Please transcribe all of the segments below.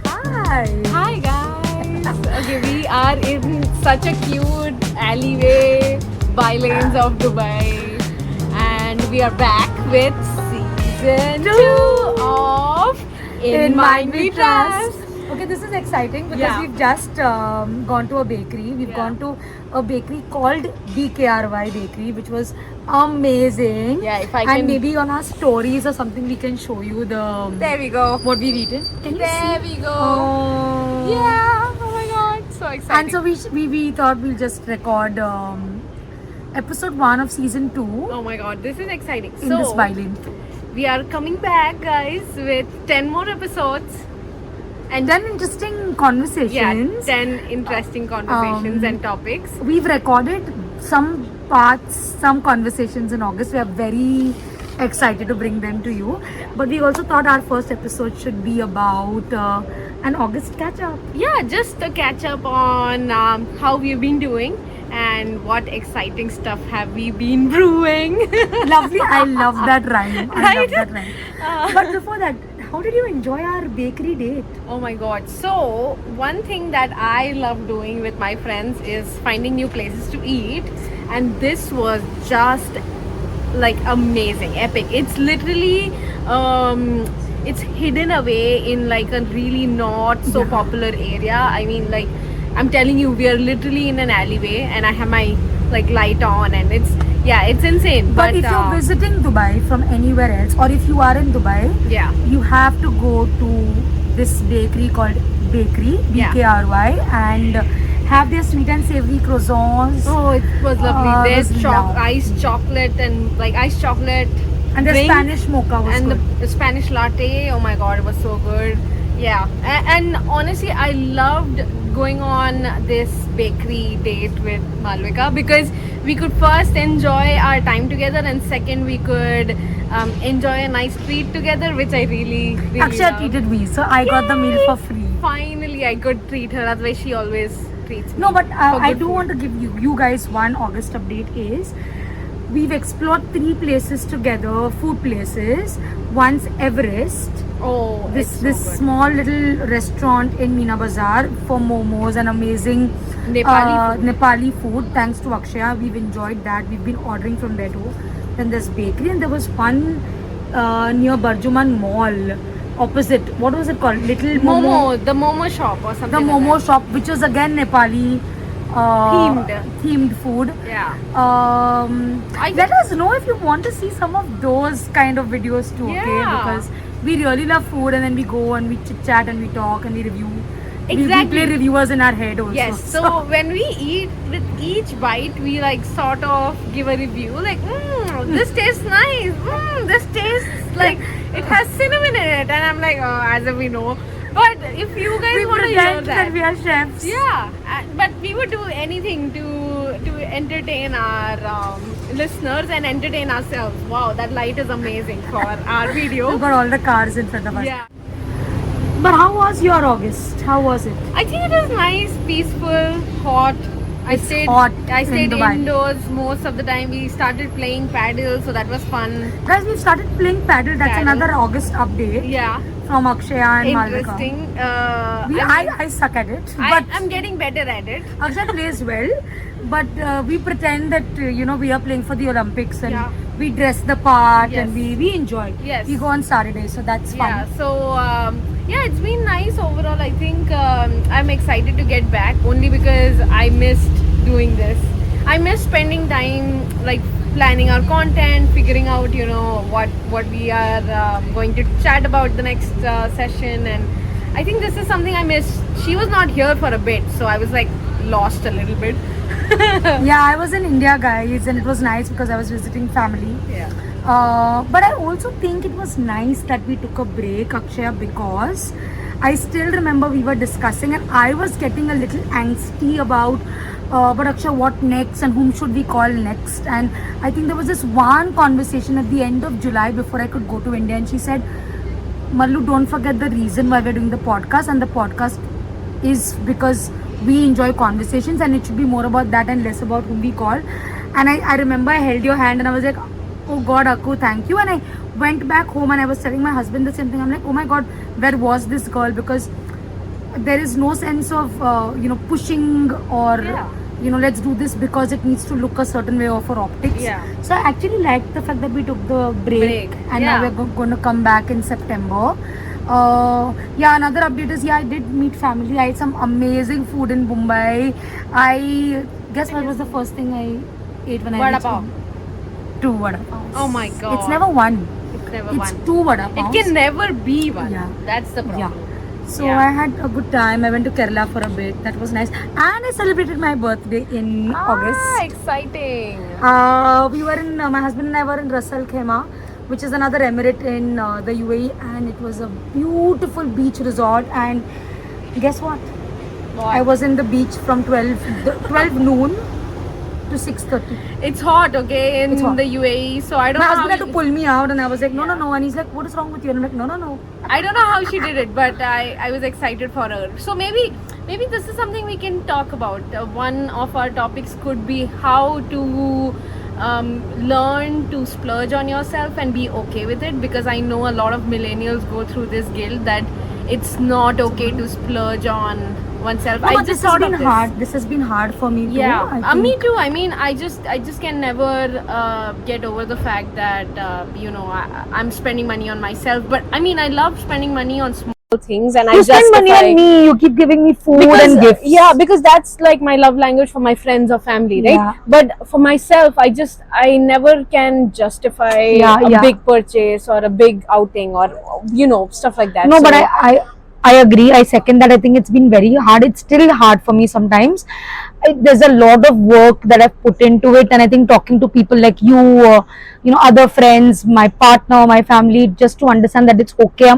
Hi. Hi guys. Okay, we are in such a cute alleyway by lanes of Dubai, and we are back with season 2 of In Mind We Trust. Okay, this is exciting because Yeah. we've just gone to a bakery. We've Yeah. gone to a bakery called BKRY Bakery, which was amazing. Yeah, if I and can- maybe on our stories or something, we can show you the There we go. what we've eaten. Can you There see? we go. Oh. Yeah. Oh my god. So exciting. And so we thought we'll just record episode 1 of season 2 Oh my god, this is exciting. in this violin. We are coming back, guys, with 10 more episodes. And then interesting conversations. 10 interesting conversations Um, and topics. We've recorded some parts, some conversations in August. We are very excited to bring them to you. But we also thought our first episode should be about an August catch up. Yeah, just a catch up on how we've been doing and what exciting stuff have we been brewing. Lovely. I love that rhyme. I love Right? that rhyme. But before that, how did you enjoy our bakery date? Oh my god. So, one thing that I love doing with my friends is finding new places to eat, and this was just like amazing, epic. It's literally it's hidden away in like a really not so Yeah. popular area. I mean, like, I'm telling you, we are literally in an alleyway and I have my like light on, and it's insane. But if you're visiting Dubai from anywhere else, or if you are in Dubai, yeah, you have to go to this bakery called Bakery, Yeah. BKRY, and have their sweet and savory croissants. oh, it was lovely. It There's was lovely. iced chocolate and like iced chocolate And the drink. Spanish mocha was and good. the Spanish latte. Oh my god, it was so good. Yeah, and honestly, I loved going on this bakery date with Malvika because we could first enjoy our time together, and second, we could enjoy a nice treat together, which I really Akshay loved. treated me, so I got the meal for free. Finally, I could treat her. Otherwise, she always treats me. No, but for I good do food. want to give you guys one August update is we've explored 3 places together, food places. One's Everest. Oh, This it's so this good. small little restaurant in Meena Bazaar for momos and amazing Nepali food. Nepali food. Thanks to Akshaya, we've enjoyed that. We've been ordering from there too. Then there's bakery, and there was one near Barjuman Mall, opposite. What was it called? Little Momo, the Momo shop or something. The like Momo that. shop, which was again Nepali themed food. Yeah. I- Let us know if you want to see some of those kind of videos too, okay? Yeah. Because we really love food, and then we go and we chit chat and we talk and we review. We Exactly. play reviewers in our head also. Yes, so when we eat, with each bite, we like sort of give a review like, this tastes nice, this tastes like it has cinnamon in it, and I'm like, oh, as if we know. But if you guys we want to hear pretend that that, we are chefs. yeah, but we would do anything to entertain our listeners and entertain ourselves. Wow, that light is amazing for our We've video. got all the cars in front of us. Yeah. But how was your August? How was it? I think it was nice, peaceful, hot. I It's stayed hot in in Dubai. indoors most of the time. We started playing paddle, so that was fun. Guys, we've started playing paddle. That's Paddle. another August update Yeah, from Akshaya and Malvika. interesting. I suck at it, but I'm getting better at it. Akshay plays well, but we pretend that we are playing for the Olympics, and Yeah. we dress the part, Yes. and we enjoy. Yes. We go on Saturday, so that's fun. Yeah, so yeah, it's been nice overall. I think I'm excited to get back only because I missed doing this. I miss spending time like planning our content, figuring out what we are going to chat about the next session, and I think this is something I missed. She was not here for a bit, so I was like lost a little bit. Yeah, I was in India, guys, and it was nice because I was visiting family. Yeah. But I also think it was nice that we took a break, Akshaya, because I still remember we were discussing and I was getting a little angsty about but Akshay, what next and whom should we call next? And I think there was this one conversation at the end of July before I could go to India, and she said, Mallu, don't forget the reason why we're doing the podcast, and the podcast is because we enjoy conversations and it should be more about that and less about whom we call. And I remember I held your hand and I was like, oh God, Akku, thank you. And I went back home and I was telling my husband the same thing. I'm like, oh my God, where was this girl? Because there is no sense of pushing or Yeah. let's do this because it needs to look a certain way or for optics. Yeah. So I actually liked the fact that we took the break, Break, and yeah. now we're going to come back in September. Another update is I did meet family. I ate some amazing food in Mumbai. I guess what was the first thing I ate when I Vada reached pav. home? 2 vada pavs. Oh my God. It's never one. It's never It's one. 2 vada It pavs. can never be one. Yeah. That's the problem. Yeah. So Yeah. I had a good time. I went to Kerala for a bit. That was nice. And I celebrated my birthday in August. Exciting. We were in, my husband and I were in Ras Al Khaimah, which is another emirate in the UAE. And it was a beautiful beach resort. And guess what? I was in the beach from 12 noon to 6:30. It's hot, okay, in It's hot. the UAE. So I don't My know husband how had to pull me out and I was like, no, no, no. And he's like, what is wrong with you? And I'm like, no, no, no. I don't know how she did it, but I was excited for her. So maybe this is something we can talk about. One of our topics could be how to learn to splurge on yourself and be okay with it, because I know a lot of millennials go through this guilt that it's not okay to splurge on oneself. No, I but just this has thought been of this. hard. This has been hard for me too. Yeah, I me think. too. I mean, I just can never get over the fact that I'm spending money on myself. But I mean, I love spending money on small things, and I You spend money justify- on me. You keep giving me food because and gifts. yeah, because that's like my love language for my friends or family, right? Yeah. But for myself, I never can justify Yeah, a yeah. big purchase or a big outing or stuff like that. No, So- but I agree. I second that. I think it's been very hard. It's still hard for me sometimes. There's a lot of work that I've put into it, and I think talking to people like you, other friends, my partner, my family, just to understand that it's okay.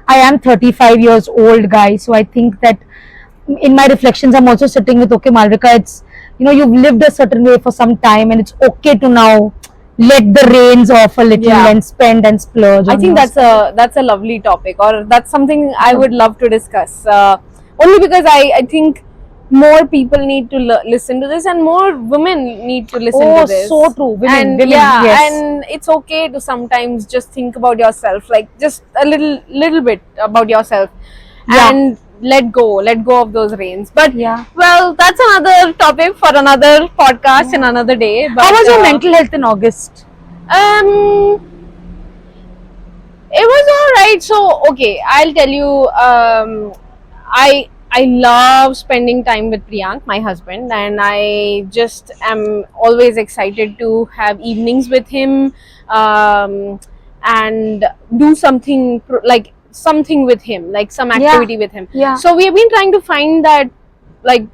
I am 35 years old, guys. So I think that in my reflections, I'm also sitting with, okay, Malvika, it's, you've lived a certain way for some time, and it's okay to now let the reins off a little Yeah. and spend and splurge. I on think yourself. that's a lovely topic, or that's something I would love to discuss. Only because I think more people need to listen to this, and more women need to listen Oh, to this. so true. Women, yeah, yes. and it's okay to sometimes just think about yourself, like just a little bit about yourself, Yeah. and let go of those reins. But Yeah. well, that's another topic for another podcast in another day. But, How was your mental health in August? It was alright. So okay, I'll tell you. I love spending time with Priyank, my husband, and I just am always excited to have evenings with him, and do something something with him, like some activity with him. Yeah. So we have been trying to find that like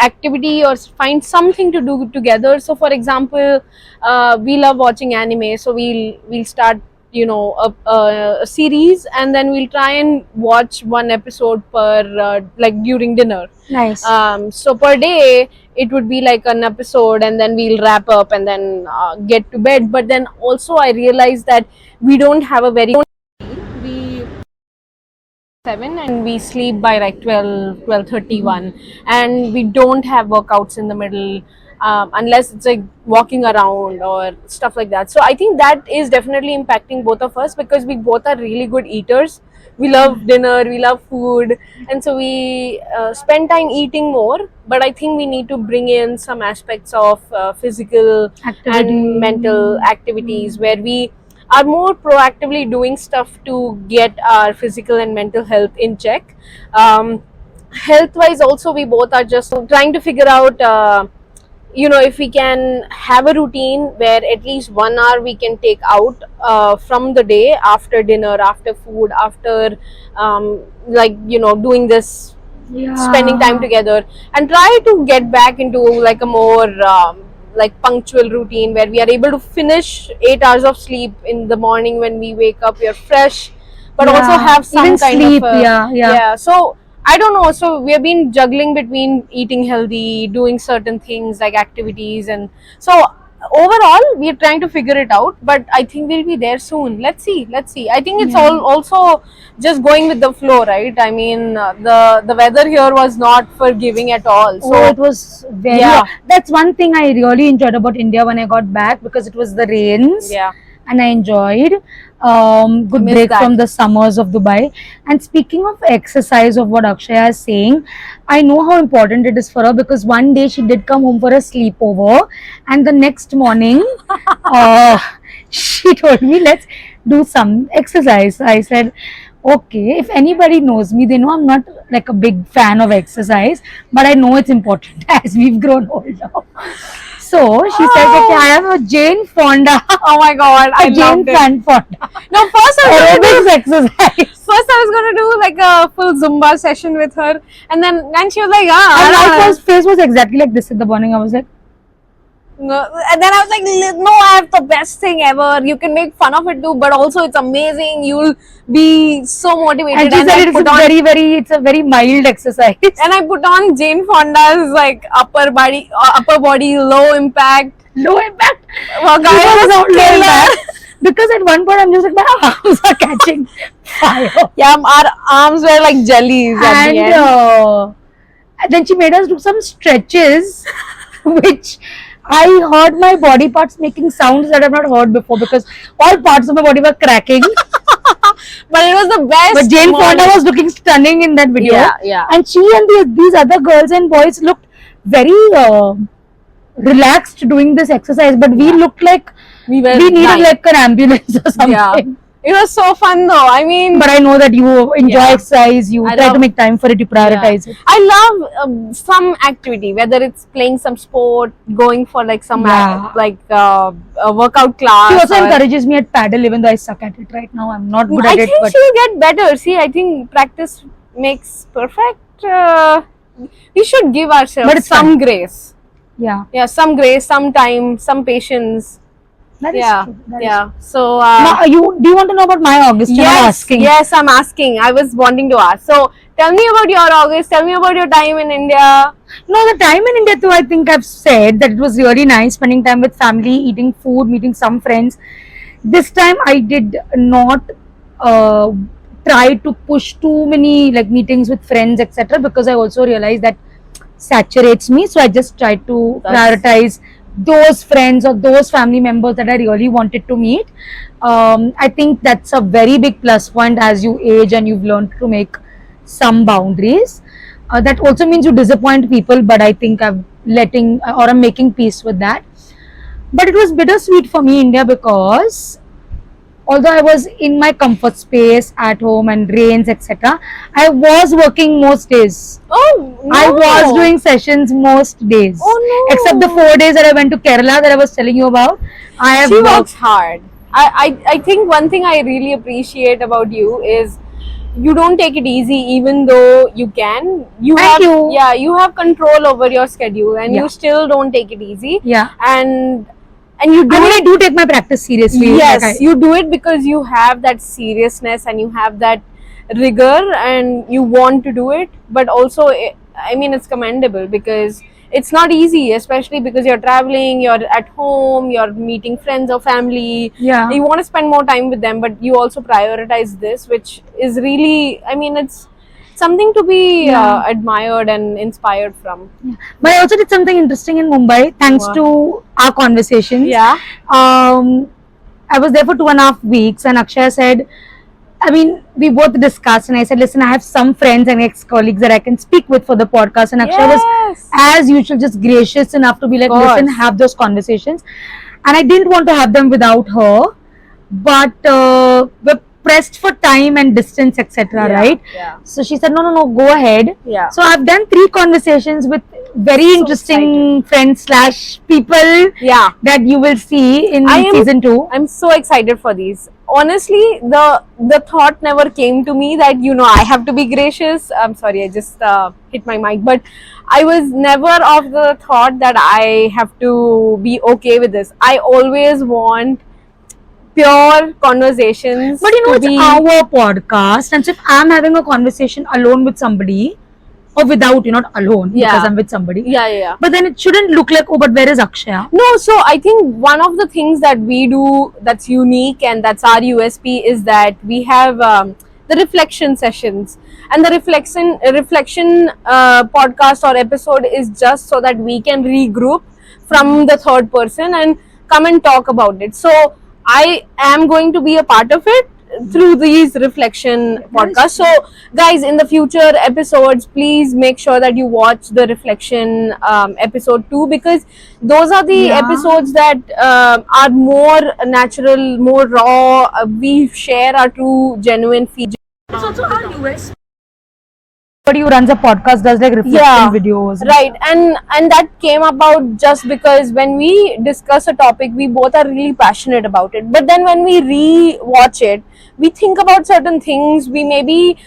activity or find something to do together. So for example, we love watching anime, so we'll start a series, and then we'll try and watch one episode per during dinner. Nice. So per day it would be like an episode, and then we'll wrap up and then get to bed. But then also I realized that we don't have a very we 7 and we sleep by like 12:31, and we don't have workouts in the middle, unless it's like walking around or stuff like that. So I think that is definitely impacting both of us, because we both are really good eaters. We love dinner, we love food, and so we spend time eating more. But I think we need to bring in some aspects of physical Activity. and mental activities, where we are more proactively doing stuff to get our physical and mental health in check. Health wise also, we both are just trying to figure out if we can have a routine where at least 1 hour we can take out from the day, after dinner, after food, after doing this, spending time together, and try to get back into like a more punctual routine where we are able to finish 8 hours of sleep in the morning. When we wake up, we are fresh, but Yeah. also have some Even kind sleep, of yeah. So I don't know. So we have been juggling between eating healthy, doing certain things like activities, and so overall we're trying to figure it out, but I think we'll be there soon. Let's see. I think it's all also just going with the flow, right? I mean, the weather here was not forgiving at all. So Oh, it was very. Yeah. That's one thing I really enjoyed about India when I got back, because it was the rains. yeah. And I enjoyed good Miss break that. from the summers of Dubai. And speaking of exercise, of what Akshaya is saying, I know how important it is for her, because one day she did come home for a sleepover, and the next morning she told me, let's do some exercise. I said, okay, if anybody knows me, they know I'm not like a big fan of exercise, but I know it's important as we've grown older. So she said, okay, I am a Jane Fonda. Oh my god, I A Jane loved it. fan Fonda. No, first I was Aerobics exercise. gonna do like a full Zumba session with her, and then she was like, And ah. my first face was exactly like this in the morning. I was like, No, and then I was like, no, I have the best thing ever. You can make fun of it too, but also it's amazing. You'll be so motivated. and she and said I it's put on, it's a very mild exercise. and I put on Jane Fonda's like upper body, low impact Low impact. workout. Because It was of low killer. impact. Because at one point I'm just like, my arms are catching fire. Yeah, our arms were like jellies at the end. And then she made us do some stretches, which I heard my body parts making sounds that I've not heard before, because all parts of my body were cracking. But it was the best. But Jane Fonda morning. was looking stunning in that video. Yeah. And she and these other girls and boys looked very relaxed doing this exercise, but we looked like We were we needed dying. like an ambulance or something. Yeah. It was so fun though. I mean, But I know that you enjoy Yeah. exercise, you I try to love- make time for it, you prioritize it. I love some activity, whether it's playing some sport, going for like some Yeah. a workout class. She also or- encourages me at paddle, even though I suck at it right now. I'm not good I at it, think but she'll get better. See, I think practice makes perfect. We should give ourselves But it's some fun. grace. yeah, Yeah, some grace, some time, some patience. that is Yeah, true. That is yeah. true. So, Now, do you want to know about my August? You're not yes, asking. yes, I'm asking. I was wanting to ask. So, tell me about your August. Tell me about your time in India. No, the time in India too, I think I've said that it was really nice spending time with family, eating food, meeting some friends. This time I did not try to push too many like meetings with friends, etc., because I also realized that saturates me. So I just tried to That's- prioritize those friends or those family members that I really wanted to meet. I think that's a very big plus point as you age and you've learned to make some boundaries. That also means you disappoint people, but I think I'm making peace with that. But it was bittersweet for me, India, because although I was in my comfort space at home and rains, etc., I was working most days. Oh, no. I was doing sessions most days. Oh, no. Except the 4 days that I went to Kerala that I was telling you about. I have She worked. works hard. I think one thing I really appreciate about you is you don't take it easy, even though you can. Thank you. Yeah, you have control over your schedule, and Yeah. you still don't take it easy. Yeah. And you do I mean, I it. do take my practice seriously. Yes, Like you do it because you have that seriousness and you have that rigor, and you want to do it. But also, I mean, it's commendable because it's not easy, especially because you're traveling, you're at home, you're meeting friends or family. Yeah. You want to spend more time with them, but you also prioritize this, which is really, I mean, it's something to be Yeah. admired and inspired from. But I also did something interesting in Mumbai thanks Wow. to our conversations. Yeah. I was there for 2.5 weeks, and Akshaya said, I mean, we both discussed, and I said, listen, I have some friends and ex-colleagues that I can speak with for the podcast. And Akshaya was, Yes. as usual, just gracious enough to be like, Of course. listen, have those conversations. And I didn't want to have them without her, but we're pressed for time and distance, etc., Yeah, right? yeah. So she said, no, go ahead. Yeah. So I've done 3 conversations with very So interesting friends / people Yeah. that you will see in I am- season 2. I'm so excited for these. Honestly, the thought never came to me that I have to be gracious. I'm sorry, I just hit my mic, but I was never of the thought that I have to be okay with this. I always want pure conversations. But you know, to it's be, our podcast, and so if I'm having a conversation alone with somebody, or without, you're not alone Yeah. because I'm with somebody. Yeah. But then it shouldn't look like, oh, but where is Akshaya? No, so I think one of the things that we do that's unique and that's our USP is that we have the reflection sessions, and the reflection podcast or episode is just so that we can regroup from the third person and come and talk about it. So I am going to be a part of it through these reflection podcasts. So guys, in the future episodes, please make sure that you watch the reflection episode 2, because those are the Yeah. episodes that are more natural, more raw. We share our true genuine feedback. It's also our US. Somebody who runs a podcast does like reflection Yeah, videos. Right, and that came about just because when we discuss a topic, we both are really passionate about it. But then when we re-watch it, we think about certain things. We maybe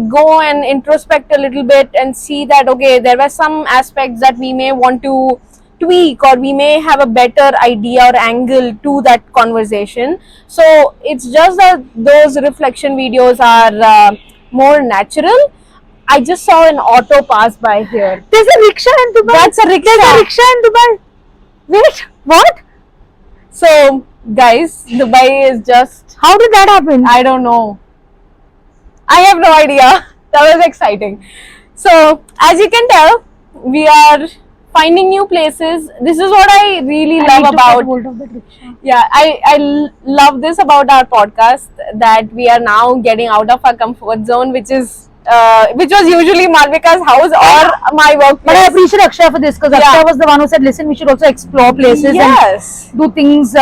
go and introspect a little bit and see that okay, there were some aspects that we may want to tweak, or we may have a better idea or angle to that conversation. So it's just that those reflection videos are more natural. I just saw an auto pass by here. There's a rickshaw in Dubai. That's a rickshaw. There's a rickshaw in Dubai. Wait, what? So, guys, Dubai is just, How did that happen? I don't know. I have no idea. That was exciting. So, as you can tell, we are finding new places. This is what I really love about. Yeah, I love this about our podcast, that we are now getting out of our comfort zone, which was usually Malvika's house or my workplace. But I appreciate Akshaya for this, because Yeah. Akshaya was the one who said, listen, we should also explore places Yes. and do things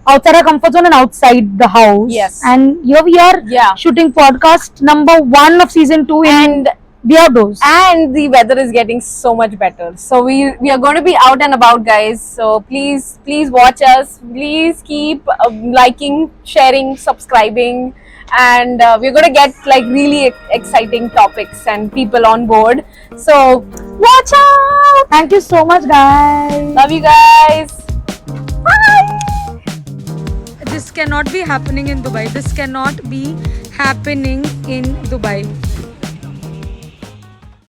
outside our comfort zone and outside the house. Yes. And here we are Yeah. shooting podcast number 1 of season 2 in the outdoors. And the weather is getting so much better, so we are going to be out and about, guys. So please watch us. Please keep liking, sharing, subscribing, and we're going to get like really exciting topics and people on board. So watch out. Thank you so much, guys. Love you guys. Bye. This cannot be happening in Dubai. This cannot be happening in Dubai.